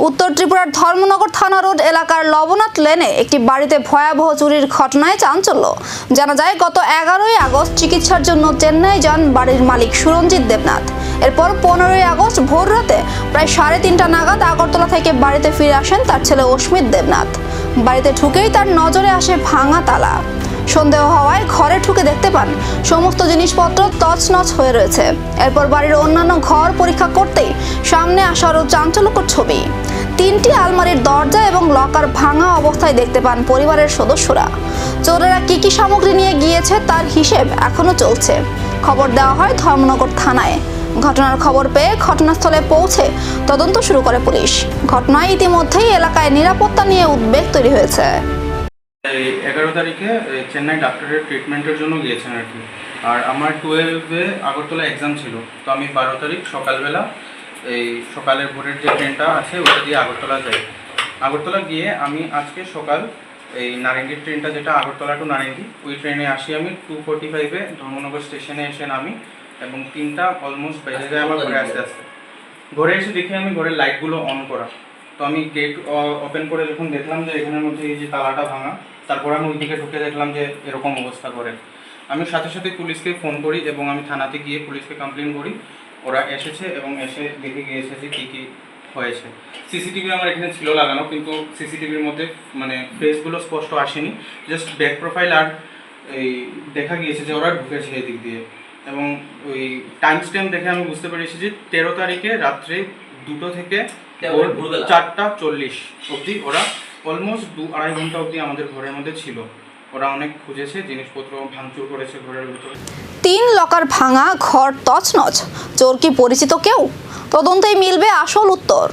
উত্তর ত্রিপুরার ধর্মনগর থানা রোড এলাকার লবনাথ লেনে একটি বাড়িতে ভয়াবহ চুরির ঘটনায় চাঞ্চল্য। জানা যায়, গত 11ই আগস্ট চিকিৎসার জন্য চেন্নাই যান বাড়ির মালিক সুরঞ্জিত দেবনাথ। এরপর 15ই আগস্ট ভোর রাতে প্রায় 3:30 নাগাদ আগরতলা থেকে বাড়িতে ফিরে আসেন তার ছেলে অস্মিত দেবনাথ। বাড়িতে ঢুকেই তার নজরে আসে ভাঙা তালা। সন্দেহ হওয়ায় ঘরে ঢুকে দেখতে পান সমস্ত জিনিসপত্র তছনছ হয়ে রয়েছে। এরপর বাড়ির অন্যান্য ঘর পরীক্ষা করতেই সামনে আসা আরও চাঞ্চল্যকর ছবি। 3টি আলমারির দরজা এবং লকার ভাঙা অবস্থায় দেখতে পান পরিবারের সদস্যরা। চোরেরা কি সামগ্রী নিয়ে গিয়েছে তার হিসেব এখনো চলছে। খবর দেওয়া হয় ধর্মনগর থানায়। ঘটনার খবর পেয়ে ঘটনাস্থলে পৌঁছে তদন্ত শুরু করে পুলিশ। ঘটনায় ইতিমধ্যেই এলাকায় নিরাপত্তা নিয়ে উদ্বেগ তৈরি হয়েছে। 11 তারিখে চেন্নাই ডাক্তারের ট্রিটমেন্টের জন্য গিয়েছেন আর কি। আর আমার 12-এ আগরতলা এক্সাম ছিল, তো আমি 12 তারিখ সকালবেলা এই সকালের ভোরের যে ট্রেনটা আছে ওটা দিয়ে আগরতলা যাই। আগরতলা গিয়ে আমি আজকে সকাল এই নারেঙ্গির ট্রেনটা, যেটা আগরতলা টু নারেঙ্গি, ওই ট্রেনে আসি আমি 2:45-এ ধর্মনগর স্টেশনে এসে নামি এবং 3টা অলমোস্ট বেজে যায় আমার ঘরে আসতে আসতে। ঘরে এসে দেখি আমি ঘরের লাইটগুলো অন করা। তো আমি গেট ওপেন করে যখন দেখলাম যে এখানের মধ্যে এই যে তালাটা ভাঙা, তারপর আমি ওইদিকে ঢুকে দেখলাম যে এরকম অবস্থা করে। আমি সাথে সাথে পুলিশকে ফোন করি এবং আমি থানাতে গিয়ে পুলিশকে কমপ্লেন করি। ওরা এসেছে এবং এসে দেখে গিয়েছে যে কী কী হয়েছে। সিসিটিভি আমার এখানে ছিল লাগানো, কিন্তু সিসিটিভির মধ্যে মানে ফেসগুলো স্পষ্ট আসেনি, জাস্ট ব্যাক প্রোফাইল আর এই দেখা গিয়েছে যে ওরা ঢুকেছে এই দিক দিয়ে। এবং ওই টাইম স্ট্যাম্প দেখে আমি বুঝতে পেরেছি যে 13 তারিখে রাত্রে 2টো থেকে 4:40 অবধি ওরা অলমোস্ট 2-2.5 ঘন্টা অবধি আমাদের ঘরের মধ্যে ছিল। ওরা অনেক খুঁজেছে, জিনিসপত্র ভাঙচুর করেছে ঘরের ভিতরে। 3 লকার ভাঙা, ঘর তছনছ। চোর কি পরিচিত কেউ? তদন্তেই মিলবে আসল উত্তর।